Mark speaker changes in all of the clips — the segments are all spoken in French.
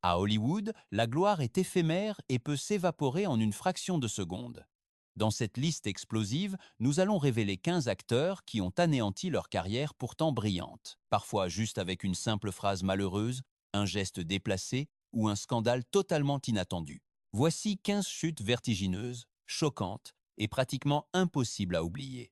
Speaker 1: À Hollywood, la gloire est éphémère et peut s'évaporer en une fraction de seconde. Dans cette liste explosive, nous allons révéler 15 acteurs qui ont anéanti leur carrière pourtant brillante, parfois juste avec une simple phrase malheureuse, un geste déplacé ou un scandale totalement inattendu. Voici 15 chutes vertigineuses, choquantes et pratiquement impossibles à oublier.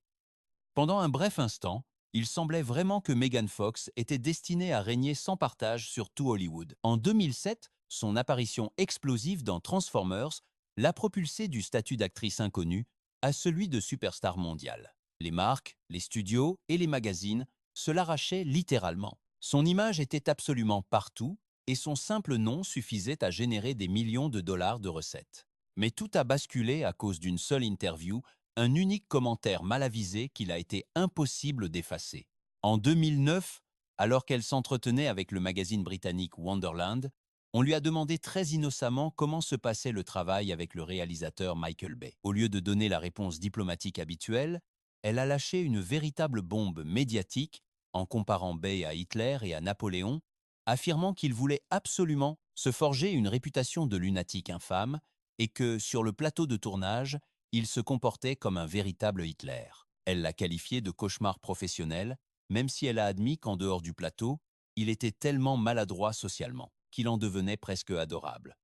Speaker 1: Pendant un bref instant, il semblait vraiment que Megan Fox était destinée à régner sans partage sur tout Hollywood. En 2007, son apparition explosive dans Transformers l'a propulsée du statut d'actrice inconnue à celui de superstar mondiale. Les marques, les studios et les magazines se l'arrachaient littéralement. Son image était absolument partout et son simple nom suffisait à générer des millions de dollars de recettes. Mais tout a basculé à cause d'une seule interview, un unique commentaire mal avisé qu'il a été impossible d'effacer. En 2009, alors qu'elle s'entretenait avec le magazine britannique Wonderland, on lui a demandé très innocemment comment se passait le travail avec le réalisateur Michael Bay. Au lieu de donner la réponse diplomatique habituelle, elle a lâché une véritable bombe médiatique en comparant Bay à Hitler et à Napoléon, affirmant qu'il voulait absolument se forger une réputation de lunatique infâme et que, sur le plateau de tournage, il se comportait comme un véritable Hitler. Elle l'a qualifié de cauchemar professionnel, même si elle a admis qu'en dehors du plateau, il était tellement maladroit socialement qu'il en devenait presque adorable.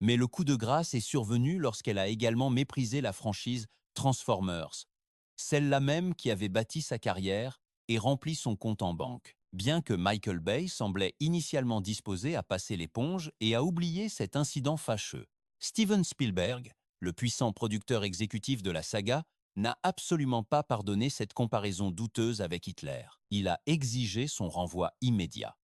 Speaker 1: Mais le coup de grâce est survenu lorsqu'elle a également méprisé la franchise Transformers, celle-là même qui avait bâti sa carrière et rempli son compte en banque. Bien que Michael Bay semblait initialement disposé à passer l'éponge et à oublier cet incident fâcheux, Steven Spielberg, le puissant producteur exécutif de la saga, n'a absolument pas pardonné cette comparaison douteuse avec Hitler. Il a exigé son renvoi immédiat.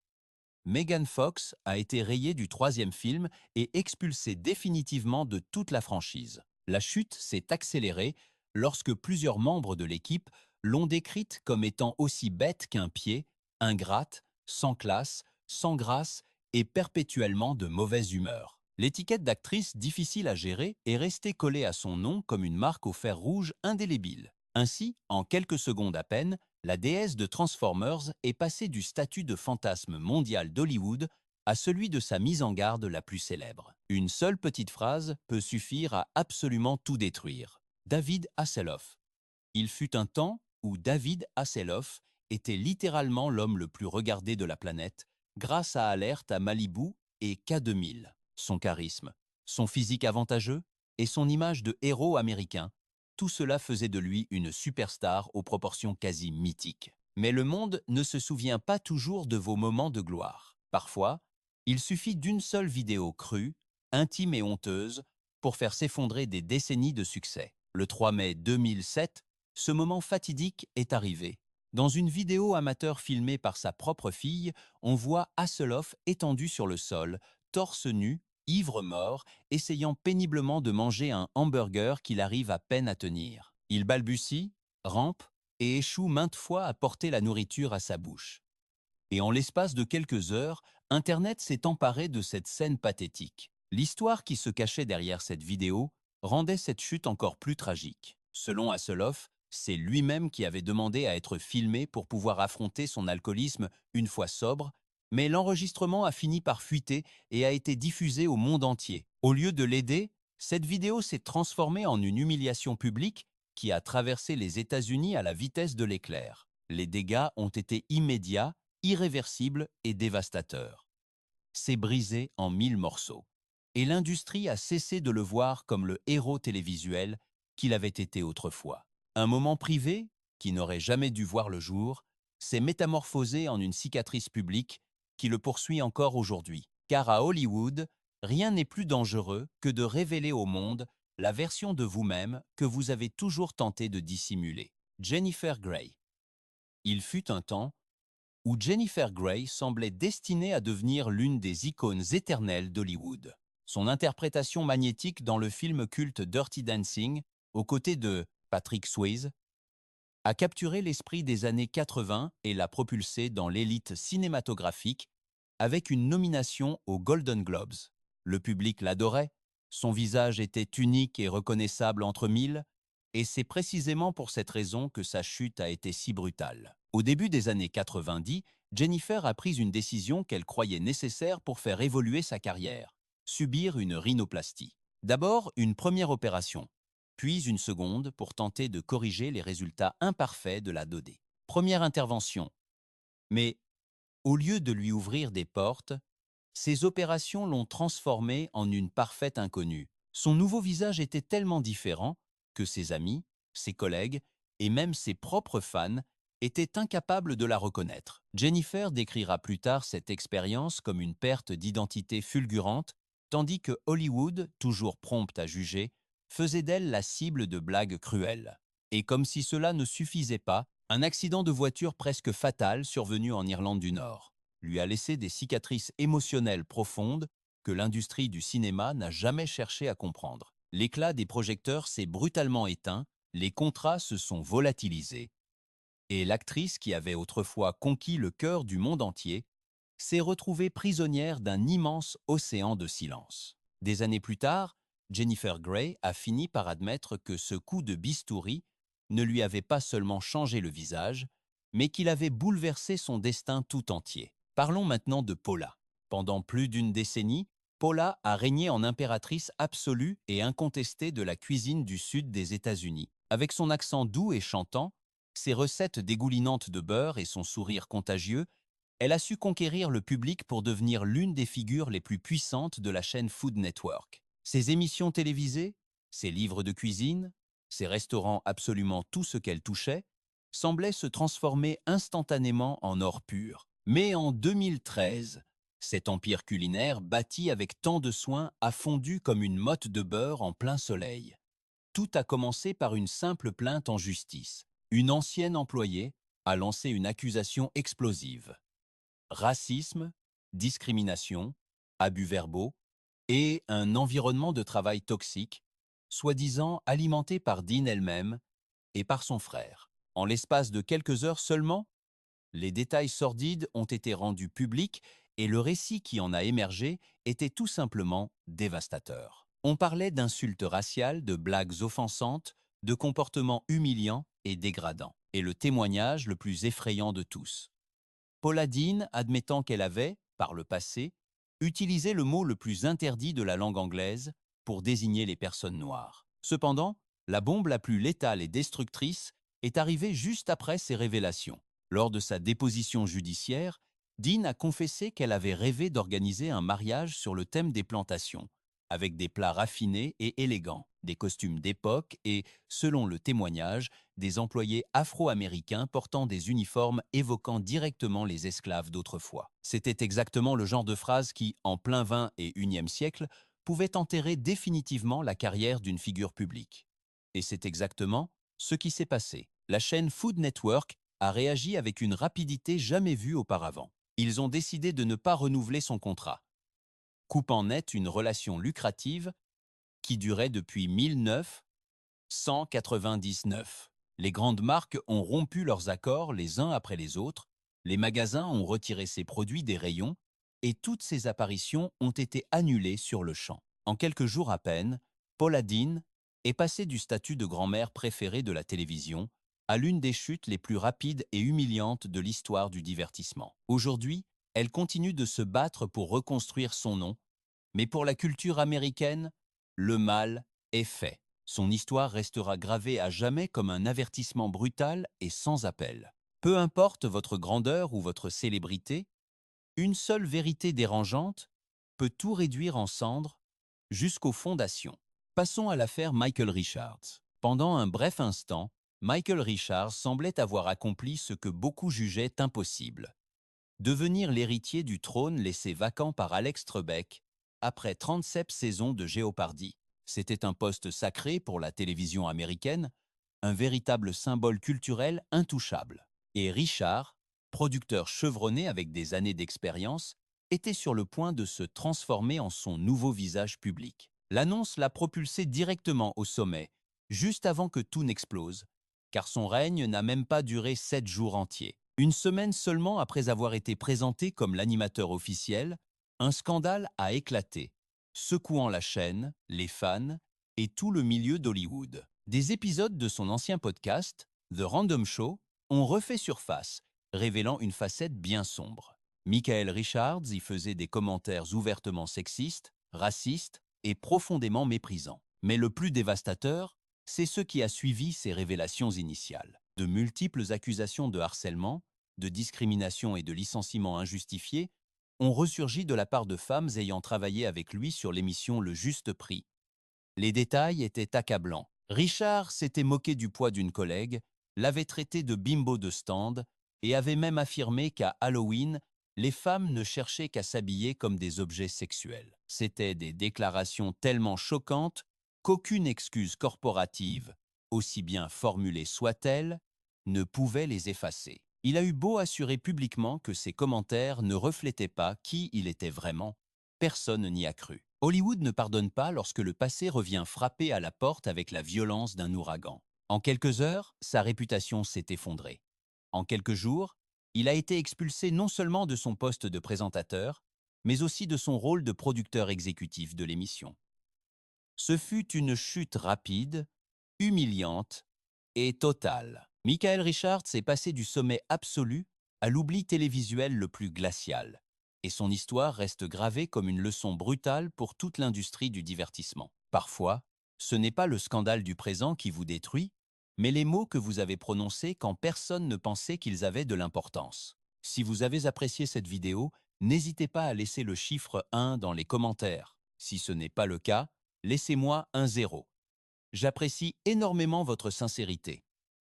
Speaker 1: Megan Fox a été rayée du troisième film et expulsée définitivement de toute la franchise. La chute s'est accélérée lorsque plusieurs membres de l'équipe l'ont décrite comme étant aussi bête qu'un pied, ingrate, sans classe, sans grâce et perpétuellement de mauvaise humeur. L'étiquette d'actrice difficile à gérer est restée collée à son nom comme une marque au fer rouge indélébile. Ainsi, en quelques secondes à peine, la déesse de Transformers est passée du statut de fantasme mondial d'Hollywood à celui de sa mise en garde la plus célèbre. Une seule petite phrase peut suffire à absolument tout détruire. David Hasselhoff. Il fut un temps où David Hasselhoff était littéralement l'homme le plus regardé de la planète grâce à Alerte à Malibu et K2000. Son charisme, son physique avantageux et son image de héros américain, tout cela faisait de lui une superstar aux proportions quasi mythiques. Mais le monde ne se souvient pas toujours de vos moments de gloire. Parfois, il suffit d'une seule vidéo crue, intime et honteuse, pour faire s'effondrer des décennies de succès. Le 3 mai 2007, ce moment fatidique est arrivé. Dans une vidéo amateur filmée par sa propre fille, on voit Hasselhoff étendu sur le sol, torse nu, ivre-mort, essayant péniblement de manger un hamburger qu'il arrive à peine à tenir. Il balbutie, rampe et échoue maintes fois à porter la nourriture à sa bouche. Et en l'espace de quelques heures, Internet s'est emparé de cette scène pathétique. L'histoire qui se cachait derrière cette vidéo rendait cette chute encore plus tragique. Selon Hasselhoff, c'est lui-même qui avait demandé à être filmé pour pouvoir affronter son alcoolisme une fois sobre, mais l'enregistrement a fini par fuiter et a été diffusé au monde entier. Au lieu de l'aider, cette vidéo s'est transformée en une humiliation publique qui a traversé les États-Unis à la vitesse de l'éclair. Les dégâts ont été immédiats, irréversible et dévastateur. C'est brisé en 1000 morceaux. Et l'industrie a cessé de le voir comme le héros télévisuel qu'il avait été autrefois. Un moment privé, qui n'aurait jamais dû voir le jour, s'est métamorphosé en une cicatrice publique qui le poursuit encore aujourd'hui. Car à Hollywood, rien n'est plus dangereux que de révéler au monde la version de vous-même que vous avez toujours tenté de dissimuler. Jennifer Grey. Il fut un temps où Jennifer Grey semblait destinée à devenir l'une des icônes éternelles d'Hollywood. Son interprétation magnétique dans le film culte Dirty Dancing, aux côtés de Patrick Swayze, a capturé l'esprit des années 80 et l'a propulsé dans l'élite cinématographique avec une nomination aux Golden Globes. Le public l'adorait, son visage était unique et reconnaissable entre mille, et c'est précisément pour cette raison que sa chute a été si brutale. Au début des années 90, Jennifer a pris une décision qu'elle croyait nécessaire pour faire évoluer sa carrière, subir une rhinoplastie. D'abord, une première opération, puis une seconde pour tenter de corriger les résultats imparfaits de la 2D. Première intervention. Mais, au lieu de lui ouvrir des portes, ces opérations l'ont transformée en une parfaite inconnue. Son nouveau visage était tellement différent que ses amis, ses collègues et même ses propres fans étaient incapables de la reconnaître. Jennifer décrira plus tard cette expérience comme une perte d'identité fulgurante, tandis que Hollywood, toujours prompte à juger, faisait d'elle la cible de blagues cruelles. Et comme si cela ne suffisait pas, un accident de voiture presque fatal survenu en Irlande du Nord lui a laissé des cicatrices émotionnelles profondes que l'industrie du cinéma n'a jamais cherché à comprendre. L'éclat des projecteurs s'est brutalement éteint, les contrats se sont volatilisés, et l'actrice qui avait autrefois conquis le cœur du monde entier s'est retrouvée prisonnière d'un immense océan de silence. Des années plus tard, Jennifer Grey a fini par admettre que ce coup de bistouri ne lui avait pas seulement changé le visage, mais qu'il avait bouleversé son destin tout entier. Parlons maintenant de Paula. Pendant plus d'une décennie, Paula a régné en impératrice absolue et incontestée de la cuisine du sud des États-Unis. Avec son accent doux et chantant, ses recettes dégoulinantes de beurre et son sourire contagieux, elle a su conquérir le public pour devenir l'une des figures les plus puissantes de la chaîne Food Network. Ses émissions télévisées, ses livres de cuisine, ses restaurants, absolument tout ce qu'elle touchait, semblaient se transformer instantanément en or pur. Mais en 2013, cet empire culinaire, bâti avec tant de soin, a fondu comme une motte de beurre en plein soleil. Tout a commencé par une simple plainte en justice. Une ancienne employée a lancé une accusation explosive. Racisme, discrimination, abus verbaux et un environnement de travail toxique, soi-disant alimenté par Dean elle-même et par son frère. En l'espace de quelques heures seulement, les détails sordides ont été rendus publics et le récit qui en a émergé était tout simplement dévastateur. On parlait d'insultes raciales, de blagues offensantes, de comportements humiliants et dégradants. Et le témoignage le plus effrayant de tous. Paula Deen admettant qu'elle avait, par le passé, utilisé le mot le plus interdit de la langue anglaise pour désigner les personnes noires. Cependant, la bombe la plus létale et destructrice est arrivée juste après ces révélations. Lors de sa déposition judiciaire, Dean a confessé qu'elle avait rêvé d'organiser un mariage sur le thème des plantations, avec des plats raffinés et élégants, des costumes d'époque et, selon le témoignage, des employés afro-américains portant des uniformes évoquant directement les esclaves d'autrefois. C'était exactement le genre de phrase qui, en plein 20 et 1e siècle, pouvait enterrer définitivement la carrière d'une figure publique. Et c'est exactement ce qui s'est passé. La chaîne Food Network a réagi avec une rapidité jamais vue auparavant. Ils ont décidé de ne pas renouveler son contrat, coupant net une relation lucrative qui durait depuis 1999. Les grandes marques ont rompu leurs accords les uns après les autres, les magasins ont retiré ces produits des rayons et toutes ces apparitions ont été annulées sur le champ. En quelques jours à peine, Paula Deen est passée du statut de grand-mère préférée de la télévision à l'une des chutes les plus rapides et humiliantes de l'histoire du divertissement. Aujourd'hui, elle continue de se battre pour reconstruire son nom, mais pour la culture américaine, le mal est fait. Son histoire restera gravée à jamais comme un avertissement brutal et sans appel. Peu importe votre grandeur ou votre célébrité, une seule vérité dérangeante peut tout réduire en cendres jusqu'aux fondations. Passons à l'affaire Michael Richards. Pendant un bref instant, Michael Richards semblait avoir accompli ce que beaucoup jugeaient impossible. Devenir l'héritier du trône laissé vacant par Alex Trebek après 37 saisons de Jeopardy. C'était un poste sacré pour la télévision américaine, un véritable symbole culturel intouchable. Et Richard, producteur chevronné avec des années d'expérience, était sur le point de se transformer en son nouveau visage public. L'annonce l'a propulsé directement au sommet, juste avant que tout n'explose, car son règne n'a même pas duré 7 jours entiers. Une semaine seulement après avoir été présenté comme l'animateur officiel, un scandale a éclaté, secouant la chaîne, les fans et tout le milieu d'Hollywood. Des épisodes de son ancien podcast, The Random Show, ont refait surface révélant une facette bien sombre. Michael Richards y faisait des commentaires ouvertement sexistes, racistes et profondément méprisants. Mais le plus dévastateur, c'est ce qui a suivi ces révélations initiales. De multiples accusations de harcèlement, de discrimination et de licenciement injustifiés ont ressurgi de la part de femmes ayant travaillé avec lui sur l'émission Le Juste Prix. Les détails étaient accablants. Richard s'était moqué du poids d'une collègue, l'avait traité de bimbo de stand et avait même affirmé qu'à Halloween, les femmes ne cherchaient qu'à s'habiller comme des objets sexuels. C'étaient des déclarations tellement choquantes qu'aucune excuse corporative, aussi bien formulée soit-elle, ne pouvait les effacer. Il a eu beau assurer publiquement que ses commentaires ne reflétaient pas qui il était vraiment, personne n'y a cru. Hollywood ne pardonne pas lorsque le passé revient frapper à la porte avec la violence d'un ouragan. En quelques heures, sa réputation s'est effondrée. En quelques jours, il a été expulsé non seulement de son poste de présentateur, mais aussi de son rôle de producteur exécutif de l'émission. Ce fut une chute rapide, humiliante et totale. Michael Richards est passé du sommet absolu à l'oubli télévisuel le plus glacial, et son histoire reste gravée comme une leçon brutale pour toute l'industrie du divertissement. Parfois, ce n'est pas le scandale du présent qui vous détruit, mais les mots que vous avez prononcés quand personne ne pensait qu'ils avaient de l'importance. Si vous avez apprécié cette vidéo, n'hésitez pas à laisser le chiffre 1 dans les commentaires. Si ce n'est pas le cas, laissez-moi un 0. J'apprécie énormément votre sincérité.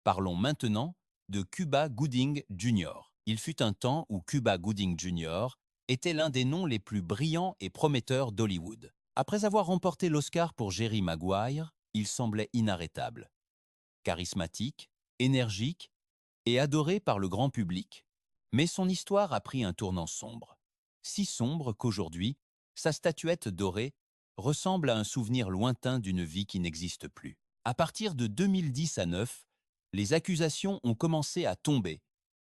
Speaker 1: Parlons maintenant de Cuba Gooding Jr. Il fut un temps où Cuba Gooding Jr. était l'un des noms les plus brillants et prometteurs d'Hollywood. Après avoir remporté l'Oscar pour Jerry Maguire, il semblait inarrêtable. Charismatique, énergique et adoré par le grand public. Mais son histoire a pris un tournant sombre. Si sombre qu'aujourd'hui, sa statuette dorée ressemble à un souvenir lointain d'une vie qui n'existe plus. À partir de 2010 à 9, les accusations ont commencé à tomber,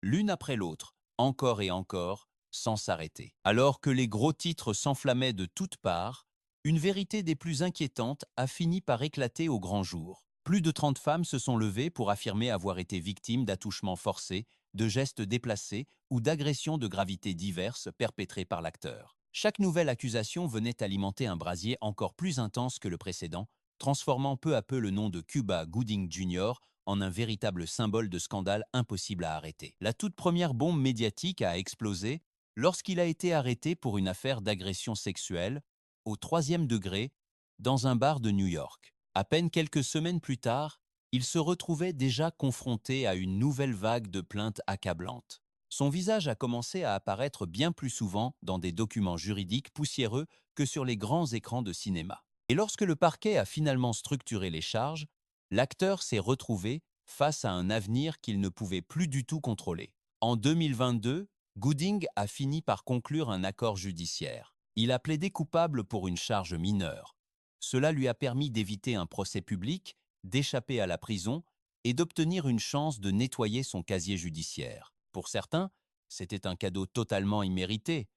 Speaker 1: l'une après l'autre, encore et encore, sans s'arrêter. Alors que les gros titres s'enflammaient de toutes parts, une vérité des plus inquiétantes a fini par éclater au grand jour. Plus de 30 femmes se sont levées pour affirmer avoir été victimes d'attouchements forcés, de gestes déplacés ou d'agressions de gravité diverses perpétrées par l'acteur. Chaque nouvelle accusation venait alimenter un brasier encore plus intense que le précédent, transformant peu à peu le nom de Cuba Gooding Jr. en un véritable symbole de scandale impossible à arrêter. La toute première bombe médiatique a explosé lorsqu'il a été arrêté pour une affaire d'agression sexuelle au 3e degré dans un bar de New York. À peine quelques semaines plus tard, il se retrouvait déjà confronté à une nouvelle vague de plaintes accablantes. Son visage a commencé à apparaître bien plus souvent dans des documents juridiques poussiéreux que sur les grands écrans de cinéma. Et lorsque le parquet a finalement structuré les charges, l'acteur s'est retrouvé face à un avenir qu'il ne pouvait plus du tout contrôler. En 2022, Gooding a fini par conclure un accord judiciaire. Il a plaidé coupable pour une charge mineure. Cela lui a permis d'éviter un procès public, d'échapper à la prison et d'obtenir une chance de nettoyer son casier judiciaire. Pour certains, c'était un cadeau totalement immérité.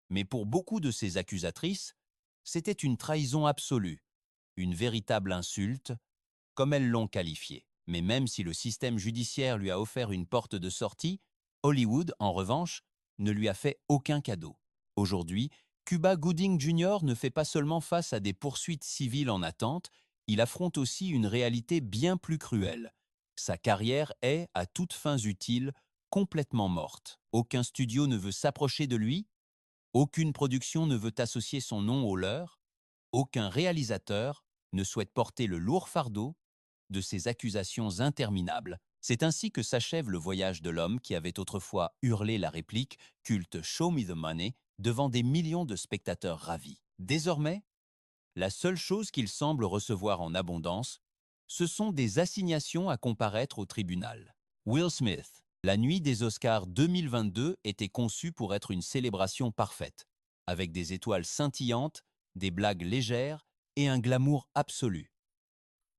Speaker 1: Mais pour beaucoup de ses accusatrices, c'était une trahison absolue, une véritable insulte, comme elles l'ont qualifié. Mais même si le système judiciaire lui a offert une porte de sortie, Hollywood, en revanche, ne lui a fait aucun cadeau. Aujourd'hui, Cuba Gooding Jr. ne fait pas seulement face à des poursuites civiles en attente, il affronte aussi une réalité bien plus cruelle. Sa carrière est, à toutes fins utiles, complètement morte. Aucun studio ne veut s'approcher de lui, aucune production ne veut associer son nom au leur, aucun réalisateur ne souhaite porter le lourd fardeau de ces accusations interminables. C'est ainsi que s'achève le voyage de l'homme qui avait autrefois hurlé la réplique culte «Show me the money» devant des millions de spectateurs ravis. Désormais, la seule chose qu'il semble recevoir en abondance, ce sont des assignations à comparaître au tribunal. Will Smith. La nuit des Oscars 2022 était conçue pour être une célébration parfaite, avec des étoiles scintillantes, des blagues légères et un glamour absolu.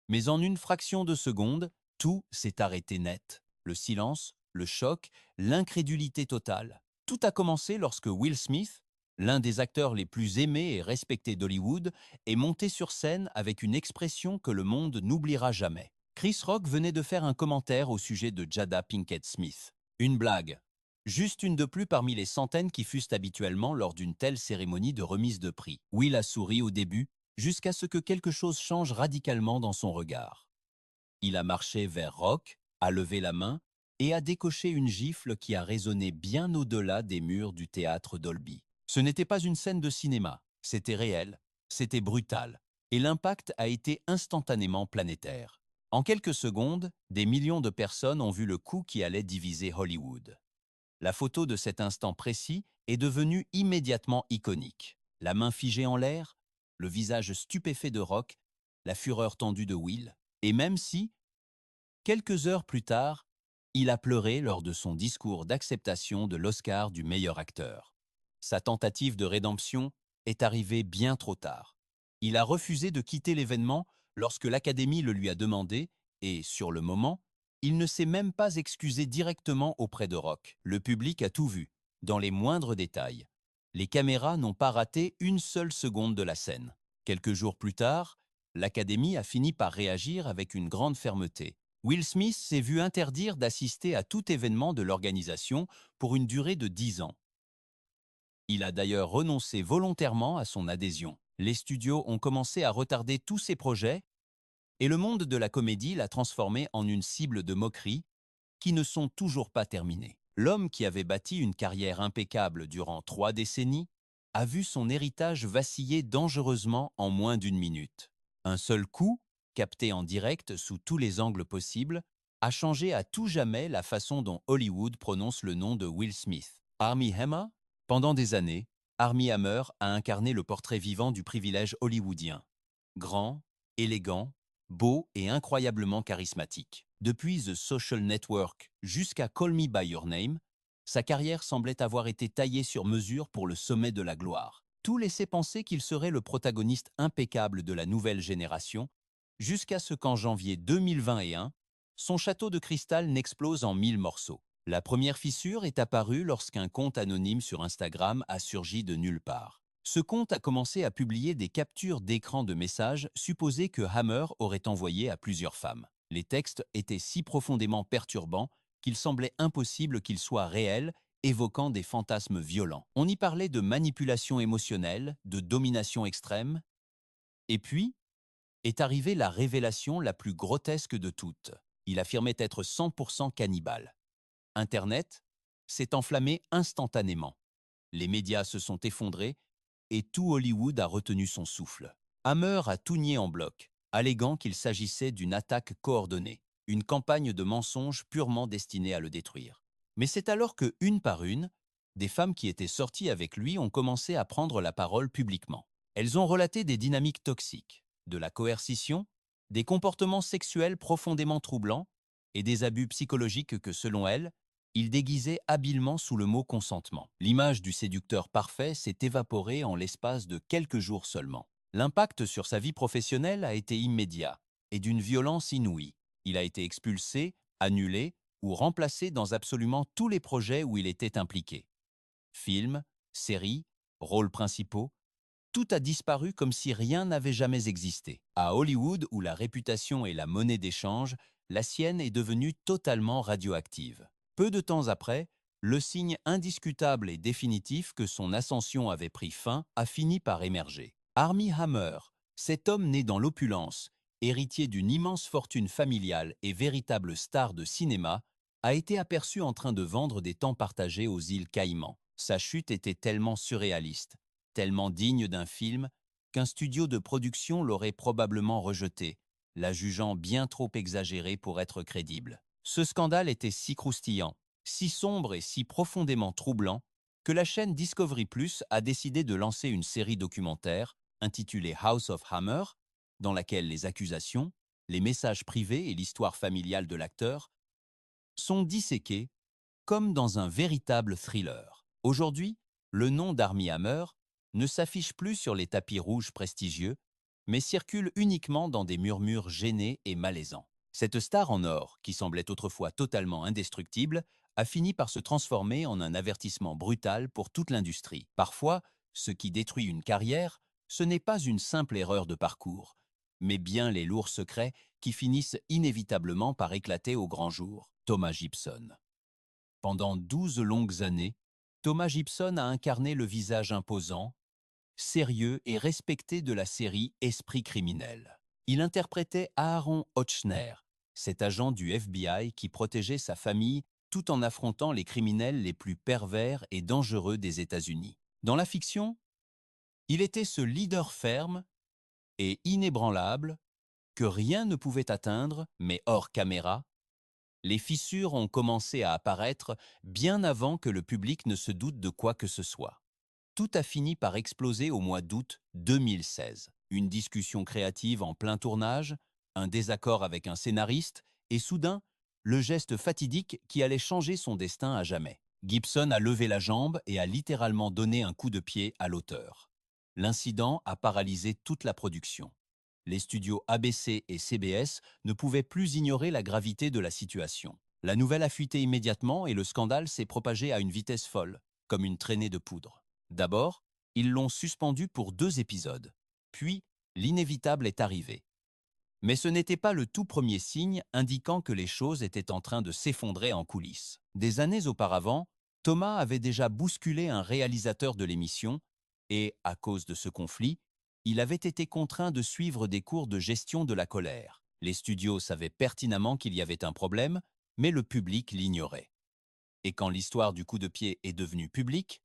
Speaker 1: Mais en une fraction de seconde, tout s'est arrêté net. Le silence, le choc, l'incrédulité totale. Tout a commencé lorsque Will Smith, l'un des acteurs les plus aimés et respectés d'Hollywood, est monté sur scène avec une expression que le monde n'oubliera jamais. Chris Rock venait de faire un commentaire au sujet de Jada Pinkett Smith. Une blague, Juste une de plus parmi les centaines qui fussent habituellement lors d'une telle cérémonie de remise de prix. Will a souri au début, jusqu'à ce que quelque chose change radicalement dans son regard. Il a marché vers Rock, a levé la main et a décoché une gifle qui a résonné bien au-delà des murs du théâtre Dolby. Ce n'était pas une scène de cinéma, c'était réel, c'était brutal, et l'impact a été instantanément planétaire. En quelques secondes, des millions de personnes ont vu le coup qui allait diviser Hollywood. La photo de cet instant précis est devenue immédiatement iconique. La main figée en l'air, le visage stupéfait de Rock, la fureur tendue de Will, et même si, quelques heures plus tard, il a pleuré lors de son discours d'acceptation de l'Oscar du meilleur acteur. Sa tentative de rédemption est arrivée bien trop tard. Il a refusé de quitter l'événement lorsque l'Académie le lui a demandé et, sur le moment, il ne s'est même pas excusé directement auprès de Rock. Le public a tout vu, dans les moindres détails. Les caméras n'ont pas raté une seule seconde de la scène. Quelques jours plus tard, l'Académie a fini par réagir avec une grande fermeté. Will Smith s'est vu interdire d'assister à tout événement de l'organisation pour une durée de 10 ans. Il a d'ailleurs renoncé volontairement à son adhésion. Les studios ont commencé à retarder tous ses projets et le monde de la comédie l'a transformé en une cible de moqueries qui ne sont toujours pas terminées. L'homme qui avait bâti une carrière impeccable durant 3 décennies a vu son héritage vaciller dangereusement en moins d'une minute. Un seul coup, capté en direct sous tous les angles possibles, a changé à tout jamais la façon dont Hollywood prononce le nom de Will Smith. Armie Hammer? Pendant des années, Armie Hammer a incarné le portrait vivant du privilège hollywoodien. Grand, élégant, beau et incroyablement charismatique. Depuis The Social Network jusqu'à Call Me By Your Name, sa carrière semblait avoir été taillée sur mesure pour le sommet de la gloire. Tout laissait penser qu'il serait le protagoniste impeccable de la nouvelle génération, jusqu'à ce qu'en janvier 2021, son château de cristal n'explose en 1000 morceaux. La première fissure est apparue lorsqu'un compte anonyme sur Instagram a surgi de nulle part. Ce compte a commencé à publier des captures d'écran de messages supposés que Hammer aurait envoyés à plusieurs femmes. Les textes étaient si profondément perturbants qu'il semblait impossible qu'ils soient réels, évoquant des fantasmes violents. On y parlait de manipulation émotionnelle, de domination extrême, et puis est arrivée la révélation la plus grotesque de toutes. Il affirmait être 100% cannibale. Internet s'est enflammé instantanément. Les médias se sont effondrés et tout Hollywood a retenu son souffle. Hammer a tout nié en bloc, alléguant qu'il s'agissait d'une attaque coordonnée, une campagne de mensonges purement destinée à le détruire. Mais c'est alors que, une par une, des femmes qui étaient sorties avec lui ont commencé à prendre la parole publiquement. Elles ont relaté des dynamiques toxiques, de la coercition, des comportements sexuels profondément troublants et des abus psychologiques que, selon elles, il déguisait habilement sous le mot consentement. L'image du séducteur parfait s'est évaporée en l'espace de quelques jours seulement. L'impact sur sa vie professionnelle a été immédiat et d'une violence inouïe. Il a été expulsé, annulé ou remplacé dans absolument tous les projets où il était impliqué. Films, séries, rôles principaux, tout a disparu comme si rien n'avait jamais existé. À Hollywood, où la réputation est la monnaie d'échange, la sienne est devenue totalement radioactive. Peu de temps après, le signe indiscutable et définitif que son ascension avait pris fin a fini par émerger. Armie Hammer, cet homme né dans l'opulence, héritier d'une immense fortune familiale et véritable star de cinéma, a été aperçu en train de vendre des temps partagés aux îles Caïmans. Sa chute était tellement surréaliste, tellement digne d'un film, qu'un studio de production l'aurait probablement rejeté, la jugeant bien trop exagérée pour être crédible. Ce scandale était si croustillant, si sombre et si profondément troublant que la chaîne Discovery Plus a décidé de lancer une série documentaire intitulée House of Hammer, dans laquelle les accusations, les messages privés et l'histoire familiale de l'acteur sont disséqués comme dans un véritable thriller. Aujourd'hui, le nom d'Armie Hammer ne s'affiche plus sur les tapis rouges prestigieux, mais circule uniquement dans des murmures gênés et malaisants. Cette star en or, qui semblait autrefois totalement indestructible, a fini par se transformer en un avertissement brutal pour toute l'industrie. Parfois, ce qui détruit une carrière, ce n'est pas une simple erreur de parcours, mais bien les lourds secrets qui finissent inévitablement par éclater au grand jour. Thomas Gibson. Pendant 12 longues années, Thomas Gibson a incarné le visage imposant, sérieux et respecté de la série Esprit criminel. Il interprétait Aaron Hotchner, cet agent du FBI qui protégeait sa famille tout en affrontant les criminels les plus pervers et dangereux des États-Unis. Dans la fiction, il était ce leader ferme et inébranlable que rien ne pouvait atteindre, mais hors caméra, les fissures ont commencé à apparaître bien avant que le public ne se doute de quoi que ce soit. Tout a fini par exploser au mois d'août 2016. Une discussion créative en plein tournage, un désaccord avec un scénariste, et soudain, le geste fatidique qui allait changer son destin à jamais. Gibson a levé la jambe et a littéralement donné un coup de pied à l'auteur. L'incident a paralysé toute la production. Les studios ABC et CBS ne pouvaient plus ignorer la gravité de la situation. La nouvelle a fuité immédiatement et le scandale s'est propagé à une vitesse folle, comme une traînée de poudre. D'abord, ils l'ont suspendu pour 2 épisodes. Puis, l'inévitable est arrivé. Mais ce n'était pas le tout premier signe indiquant que les choses étaient en train de s'effondrer en coulisses. Des années auparavant, Thomas avait déjà bousculé un réalisateur de l'émission et, à cause de ce conflit, il avait été contraint de suivre des cours de gestion de la colère. Les studios savaient pertinemment qu'il y avait un problème, mais le public l'ignorait. Et quand l'histoire du coup de pied est devenue publique,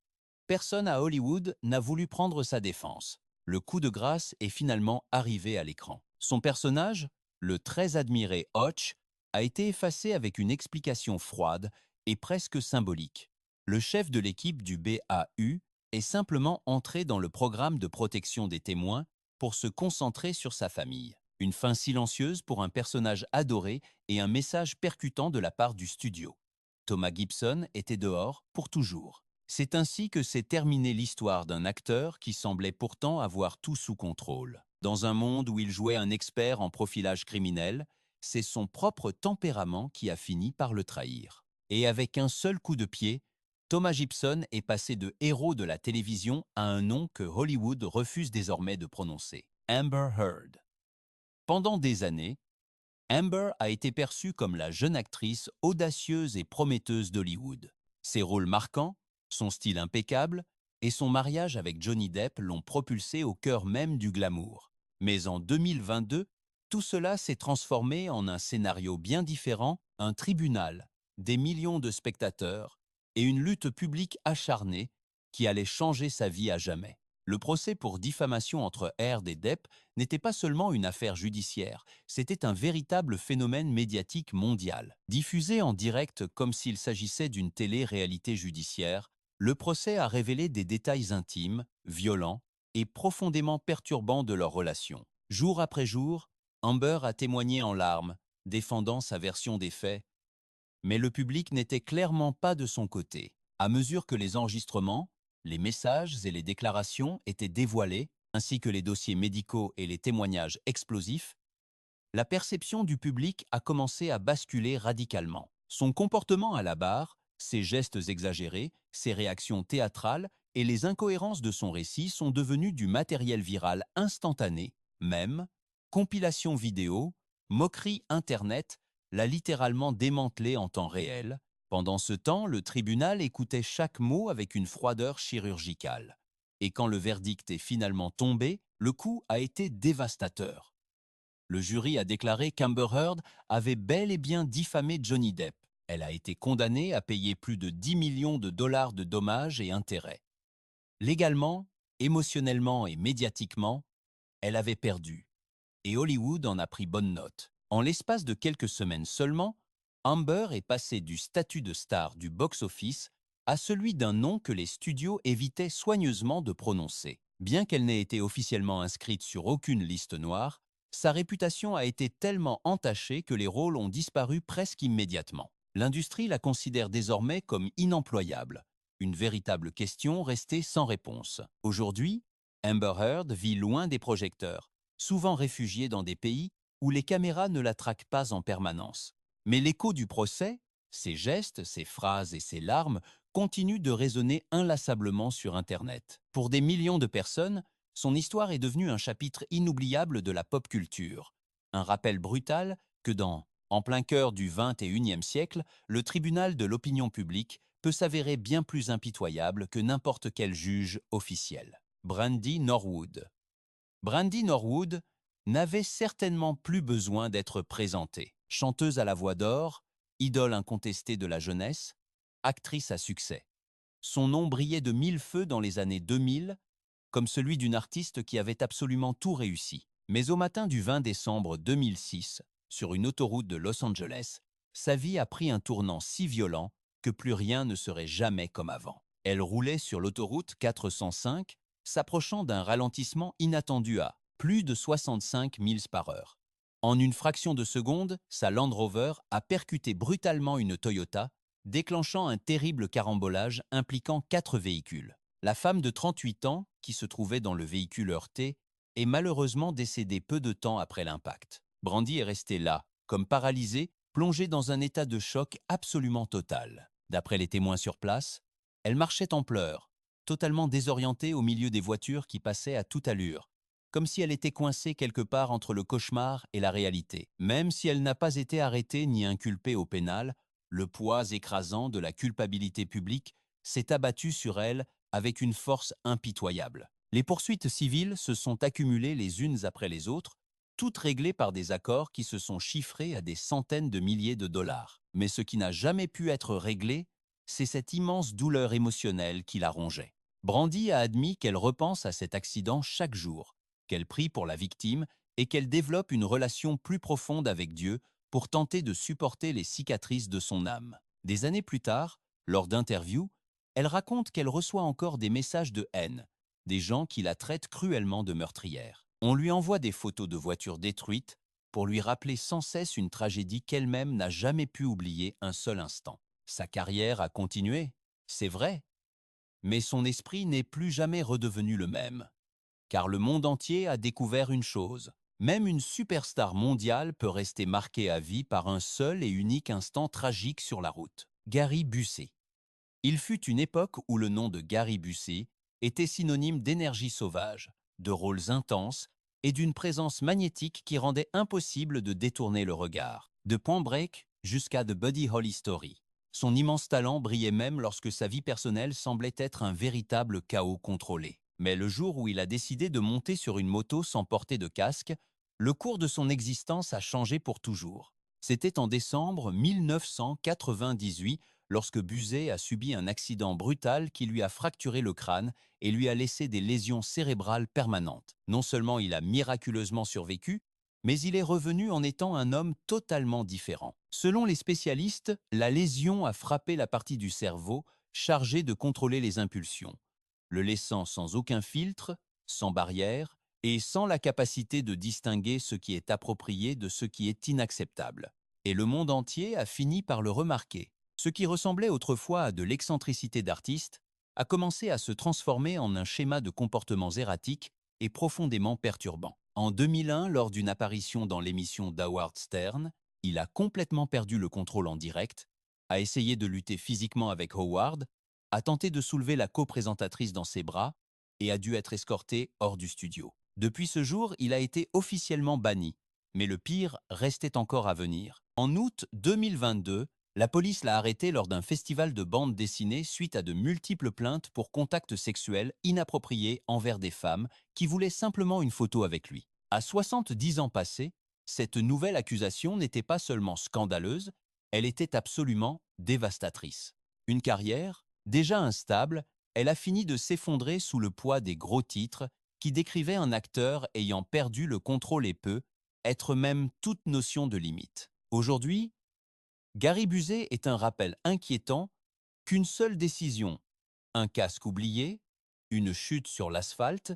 Speaker 1: personne à Hollywood n'a voulu prendre sa défense. Le coup de grâce est finalement arrivé à l'écran. Son personnage, le très admiré Hotch, a été effacé avec une explication froide et presque symbolique. Le chef de l'équipe du BAU est simplement entré dans le programme de protection des témoins pour se concentrer sur sa famille. Une fin silencieuse pour un personnage adoré et un message percutant de la part du studio. Thomas Gibson était dehors pour toujours. C'est ainsi que s'est terminée l'histoire d'un acteur qui semblait pourtant avoir tout sous contrôle. Dans un monde où il jouait un expert en profilage criminel, c'est son propre tempérament qui a fini par le trahir. Et avec un seul coup de pied, Thomas Gibson est passé de héros de la télévision à un nom que Hollywood refuse désormais de prononcer. Amber Heard. Pendant des années, Amber a été perçue comme la jeune actrice audacieuse et prometteuse d'Hollywood. Ses rôles marquants, son style impeccable et son mariage avec Johnny Depp l'ont propulsée au cœur même du glamour. Mais en 2022, tout cela s'est transformé en un scénario bien différent, un tribunal, des millions de spectateurs et une lutte publique acharnée qui allait changer sa vie à jamais. Le procès pour diffamation entre Heard et Depp n'était pas seulement une affaire judiciaire, c'était un véritable phénomène médiatique mondial. Diffusé en direct comme s'il s'agissait d'une télé-réalité judiciaire, le procès a révélé des détails intimes, violents et profondément perturbants de leur relation. Jour après jour, Amber a témoigné en larmes, défendant sa version des faits, mais le public n'était clairement pas de son côté. À mesure que les enregistrements, les messages et les déclarations étaient dévoilés, ainsi que les dossiers médicaux et les témoignages explosifs, la perception du public a commencé à basculer radicalement. Son comportement à la barre, ses gestes exagérés, ses réactions théâtrales et les incohérences de son récit sont devenus du matériel viral instantané, même, compilation vidéo, moquerie Internet, l'a littéralement démantelé en temps réel. Pendant ce temps, le tribunal écoutait chaque mot avec une froideur chirurgicale. Et quand le verdict est finalement tombé, le coup a été dévastateur. Le jury a déclaré qu'Amber Heard avait bel et bien diffamé Johnny Depp. Elle a été condamnée à payer plus de 10 millions de dollars de dommages et intérêts. Légalement, émotionnellement et médiatiquement, elle avait perdu. Et Hollywood en a pris bonne note. En l'espace de quelques semaines seulement, Amber est passée du statut de star du box-office à celui d'un nom que les studios évitaient soigneusement de prononcer. Bien qu'elle n'ait été officiellement inscrite sur aucune liste noire, sa réputation a été tellement entachée que les rôles ont disparu presque immédiatement. L'industrie la considère désormais comme inemployable, une véritable question restée sans réponse. Aujourd'hui, Amber Heard vit loin des projecteurs, souvent réfugiée dans des pays où les caméras ne la traquent pas en permanence. Mais l'écho du procès, ses gestes, ses phrases et ses larmes continuent de résonner inlassablement sur Internet. Pour des millions de personnes, son histoire est devenue un chapitre inoubliable de la pop culture. Un rappel brutal que dans En plein cœur du XXIe siècle, le tribunal de l'opinion publique peut s'avérer bien plus impitoyable que n'importe quel juge officiel. Brandy Norwood. Brandy Norwood n'avait certainement plus besoin d'être présentée. Chanteuse à la voix d'or, idole incontestée de la jeunesse, actrice à succès. Son nom brillait de mille feux dans les années 2000, comme celui d'une artiste qui avait absolument tout réussi. Mais au matin du 20 décembre 2006, sur une autoroute de Los Angeles, sa vie a pris un tournant si violent que plus rien ne serait jamais comme avant. Elle roulait sur l'autoroute 405, s'approchant d'un ralentissement inattendu à plus de 65 miles par heure. En une fraction de seconde, sa Land Rover a percuté brutalement une Toyota, déclenchant un terrible carambolage impliquant 4 véhicules. La femme de 38 ans, qui se trouvait dans le véhicule heurté, est malheureusement décédée peu de temps après l'impact. Brandy est restée là, comme paralysée, plongée dans un état de choc absolument total. D'après les témoins sur place, elle marchait en pleurs, totalement désorientée au milieu des voitures qui passaient à toute allure, comme si elle était coincée quelque part entre le cauchemar et la réalité. Même si elle n'a pas été arrêtée ni inculpée au pénal, le poids écrasant de la culpabilité publique s'est abattu sur elle avec une force impitoyable. Les poursuites civiles se sont accumulées les unes après les autres, toutes réglées par des accords qui se sont chiffrés à des centaines de milliers de dollars. Mais ce qui n'a jamais pu être réglé, c'est cette immense douleur émotionnelle qui la rongeait. Brandy a admis qu'elle repense à cet accident chaque jour, qu'elle prie pour la victime et qu'elle développe une relation plus profonde avec Dieu pour tenter de supporter les cicatrices de son âme. Des années plus tard, lors d'interviews, elle raconte qu'elle reçoit encore des messages de haine, des gens qui la traitent cruellement de meurtrière. On lui envoie des photos de voitures détruites pour lui rappeler sans cesse une tragédie qu'elle-même n'a jamais pu oublier un seul instant. Sa carrière a continué, c'est vrai, mais son esprit n'est plus jamais redevenu le même. Car le monde entier a découvert une chose. Même une superstar mondiale peut rester marquée à vie par un seul et unique instant tragique sur la route. Gary Busey. Il fut une époque où le nom de Gary Busey était synonyme d'énergie sauvage, de rôles intenses et d'une présence magnétique qui rendait impossible de détourner le regard. De Point Break jusqu'à The Buddy Holly Story. Son immense talent brillait même lorsque sa vie personnelle semblait être un véritable chaos contrôlé. Mais le jour où il a décidé de monter sur une moto sans porter de casque, le cours de son existence a changé pour toujours. C'était en décembre 1998 lorsque Busey a subi un accident brutal qui lui a fracturé le crâne et lui a laissé des lésions cérébrales permanentes. Non seulement il a miraculeusement survécu, mais il est revenu en étant un homme totalement différent. Selon les spécialistes, la lésion a frappé la partie du cerveau chargée de contrôler les impulsions, le laissant sans aucun filtre, sans barrière et sans la capacité de distinguer ce qui est approprié de ce qui est inacceptable. Et le monde entier a fini par le remarquer. Ce qui ressemblait autrefois à de l'excentricité d'artiste a commencé à se transformer en un schéma de comportements erratiques et profondément perturbant. En 2001, lors d'une apparition dans l'émission d'Howard Stern, il a complètement perdu le contrôle en direct, a essayé de lutter physiquement avec Howard, a tenté de soulever la co-présentatrice dans ses bras et a dû être escorté hors du studio. Depuis ce jour, il a été officiellement banni, mais le pire restait encore à venir. En août 2022, la police l'a arrêté lors d'un festival de bande dessinée suite à de multiples plaintes pour contacts sexuels inappropriés envers des femmes qui voulaient simplement une photo avec lui. À 70 ans passés, cette nouvelle accusation n'était pas seulement scandaleuse, elle était absolument dévastatrice. Une carrière, déjà instable, elle a fini de s'effondrer sous le poids des gros titres qui décrivaient un acteur ayant perdu le contrôle et peut être même toute notion de limite. Aujourd'hui, Gary Busey est un rappel inquiétant qu'une seule décision, un casque oublié, une chute sur l'asphalte,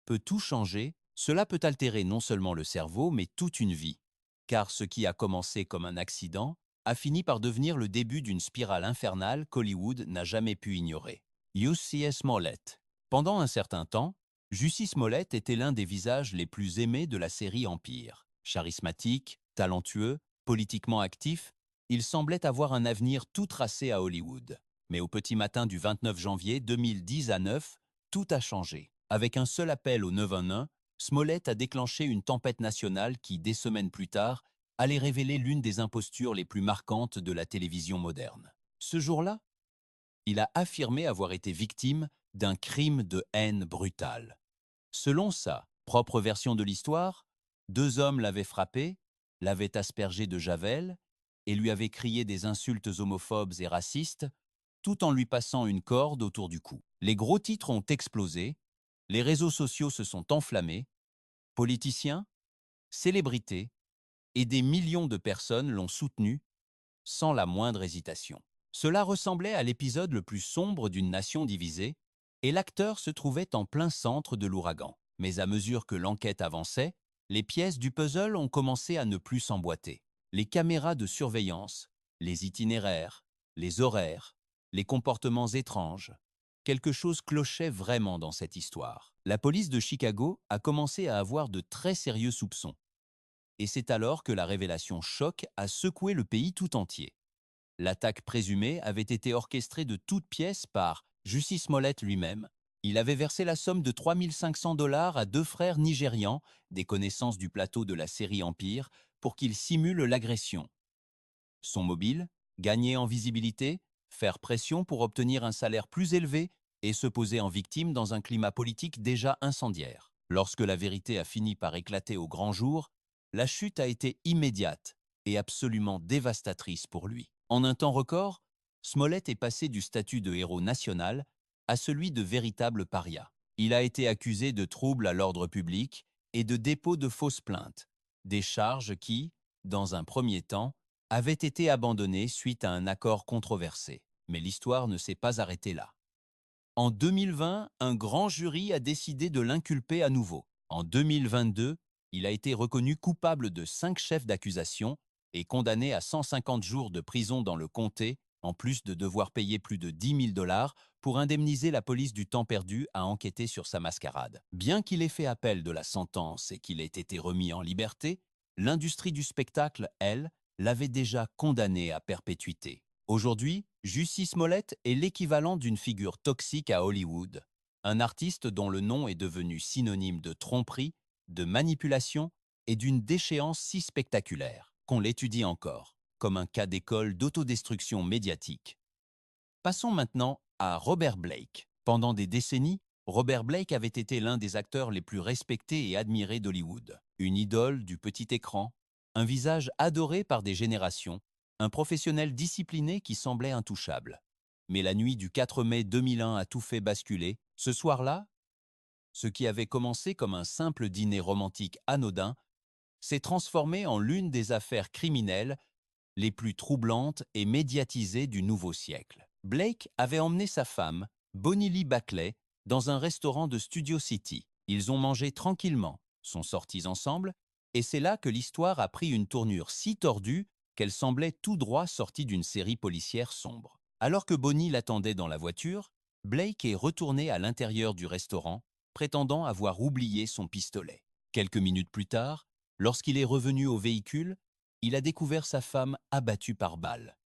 Speaker 1: peut tout changer. Cela peut altérer non seulement le cerveau, mais toute une vie. Car ce qui a commencé comme un accident a fini par devenir le début d'une spirale infernale qu'Hollywood n'a jamais pu ignorer. Jussie Smollett. Pendant un certain temps, Jussie Smollett était l'un des visages les plus aimés de la série Empire. Charismatique, talentueux, politiquement actif, il semblait avoir un avenir tout tracé à Hollywood. Mais au petit matin du 29 janvier 2010 à 9, tout a changé. Avec un seul appel au 911, Smollett a déclenché une tempête nationale qui, des semaines plus tard, allait révéler l'une des impostures les plus marquantes de la télévision moderne. Ce jour-là, il a affirmé avoir été victime d'un crime de haine brutal. Selon sa propre version de l'histoire, deux hommes l'avaient frappé, l'avaient aspergé de javel et lui avaient crié des insultes homophobes et racistes, tout en lui passant une corde autour du cou. Les gros titres ont explosé, les réseaux sociaux se sont enflammés, politiciens, célébrités et des millions de personnes l'ont soutenu sans la moindre hésitation. Cela ressemblait à l'épisode le plus sombre d'une nation divisée, et l'acteur se trouvait en plein centre de l'ouragan. Mais à mesure que l'enquête avançait, les pièces du puzzle ont commencé à ne plus s'emboîter. Les caméras de surveillance, les itinéraires, les horaires, les comportements étranges. Quelque chose clochait vraiment dans cette histoire. La police de Chicago a commencé à avoir de très sérieux soupçons. Et c'est alors que la révélation choc a secoué le pays tout entier. L'attaque présumée avait été orchestrée de toutes pièces par Jussie Smollett lui-même. Il avait versé la somme de 3 500 $ à deux frères nigérians, des connaissances du plateau de la série Empire, pour qu'ils simulent l'agression. Son mobile, gagner en visibilité, faire pression pour obtenir un salaire plus élevé et se poser en victime dans un climat politique déjà incendiaire. Lorsque la vérité a fini par éclater au grand jour, la chute a été immédiate et absolument dévastatrice pour lui. En un temps record, Smollett est passé du statut de héros national à celui de véritable paria. Il a été accusé de troubles à l'ordre public et de dépôt de fausses plaintes, des charges qui, dans un premier temps, avaient été abandonnées suite à un accord controversé. Mais l'histoire ne s'est pas arrêtée là. En 2020, un grand jury a décidé de l'inculper à nouveau. En 2022, il a été reconnu coupable de 5 chefs d'accusation et condamné à 150 jours de prison dans le comté, en plus de devoir payer plus de 10 000 $ pour indemniser la police du temps perdu à enquêter sur sa mascarade. Bien qu'il ait fait appel de la sentence et qu'il ait été remis en liberté, l'industrie du spectacle, elle, l'avait déjà condamné à perpétuité. Aujourd'hui, Jussie Smollett est l'équivalent d'une figure toxique à Hollywood, un artiste dont le nom est devenu synonyme de tromperie, de manipulation et d'une déchéance si spectaculaire qu'on l'étudie encore, comme un cas d'école d'autodestruction médiatique. Passons maintenant à Robert Blake. Pendant des décennies, Robert Blake avait été l'un des acteurs les plus respectés et admirés d'Hollywood. Une idole du petit écran, un visage adoré par des générations, un professionnel discipliné qui semblait intouchable. Mais la nuit du 4 mai 2001 a tout fait basculer. Ce soir-là, ce qui avait commencé comme un simple dîner romantique anodin s'est transformé en l'une des affaires criminelles les plus troublantes et médiatisées du nouveau siècle. Blake avait emmené sa femme, Bonnie Lee Bakley, dans un restaurant de Studio City. Ils ont mangé tranquillement, sont sortis ensemble, et c'est là que l'histoire a pris une tournure si tordue qu'elle semblait tout droit sortie d'une série policière sombre. Alors que Bonnie l'attendait dans la voiture, Blake est retourné à l'intérieur du restaurant, prétendant avoir oublié son pistolet. Quelques minutes plus tard, lorsqu'il est revenu au véhicule, il a découvert sa femme abattue par balle.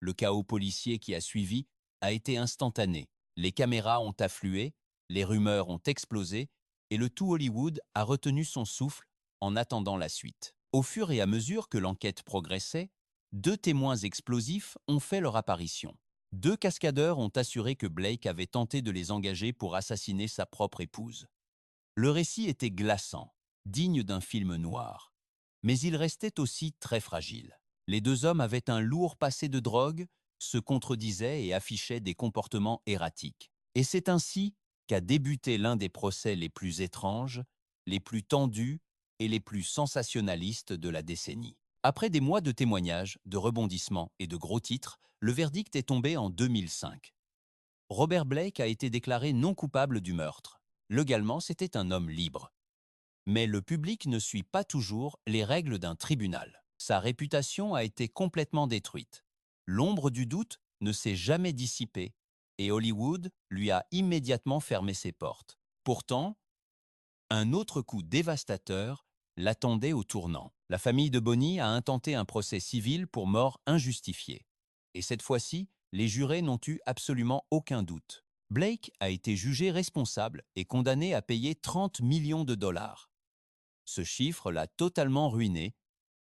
Speaker 1: Le chaos policier qui a suivi a été instantané. Les caméras ont afflué, les rumeurs ont explosé et le tout Hollywood a retenu son souffle en attendant la suite. Au fur et à mesure que l'enquête progressait, deux témoins explosifs ont fait leur apparition. Deux cascadeurs ont assuré que Blake avait tenté de les engager pour assassiner sa propre épouse. Le récit était glaçant, digne d'un film noir. Mais il restait aussi très fragile. Les deux hommes avaient un lourd passé de drogue, se contredisaient et affichaient des comportements erratiques. Et c'est ainsi qu'a débuté l'un des procès les plus étranges, les plus tendus et les plus sensationnalistes de la décennie. Après des mois de témoignages, de rebondissements et de gros titres, le verdict est tombé en 2005. Robert Blake a été déclaré non coupable du meurtre. Légalement, c'était un homme libre. Mais le public ne suit pas toujours les règles d'un tribunal. Sa réputation a été complètement détruite. L'ombre du doute ne s'est jamais dissipée et Hollywood lui a immédiatement fermé ses portes. Pourtant, un autre coup dévastateur l'attendait au tournant. La famille de Bonnie a intenté un procès civil pour mort injustifiée. Et cette fois-ci, les jurés n'ont eu absolument aucun doute. Blake a été jugé responsable et condamné à payer 30 millions de $. Ce chiffre l'a totalement ruiné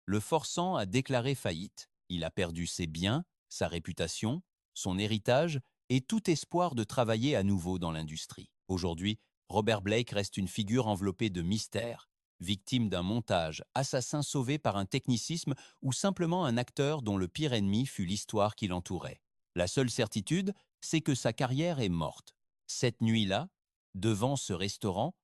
Speaker 1: le forçant à déclarer faillite. Il a perdu ses biens, sa réputation, son héritage et tout espoir de travailler à nouveau dans l'industrie. Aujourd'hui, Robert Blake reste une figure enveloppée de mystère, victime d'un montage, assassin sauvé par un technicisme ou simplement un acteur dont le pire ennemi fut l'histoire qui l'entourait. La seule certitude, c'est que sa carrière est morte. Cette nuit-là, devant ce restaurant,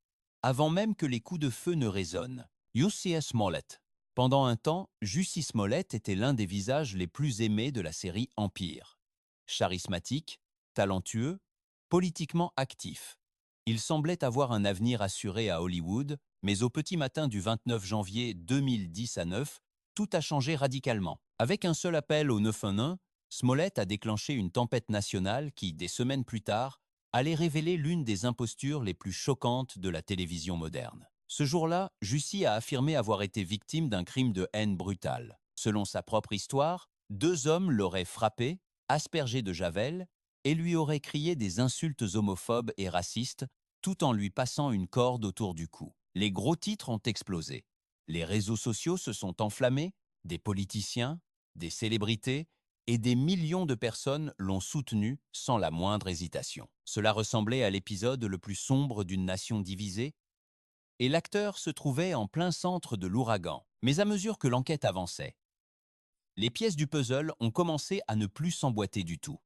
Speaker 1: avant même que les coups de feu ne résonnent. Jussie Smollett. Pendant un temps, Jussie Smollett était l'un des visages les plus aimés de la série Empire. Charismatique, talentueux, politiquement actif. Il semblait avoir un avenir assuré à Hollywood, mais au petit matin du 29 janvier 2010 à 9, tout a changé radicalement. Avec un seul appel au 911, Smollett a déclenché une tempête nationale qui, des semaines plus tard, allait révéler l'une des impostures les plus choquantes de la télévision moderne. Ce jour-là, Jussie a affirmé avoir été victime d'un crime de haine brutal. Selon sa propre histoire, deux hommes l'auraient frappé, aspergé de javel et lui auraient crié des insultes homophobes et racistes tout en lui passant une corde autour du cou. Les gros titres ont explosé. Les réseaux sociaux se sont enflammés, des politiciens, des célébrités et des millions de personnes l'ont soutenu sans la moindre hésitation. Cela ressemblait à l'épisode le plus sombre d'une nation divisée, et l'acteur se trouvait en plein centre de l'ouragan. Mais à mesure que l'enquête avançait, les pièces du puzzle ont commencé à ne plus s'emboîter du tout.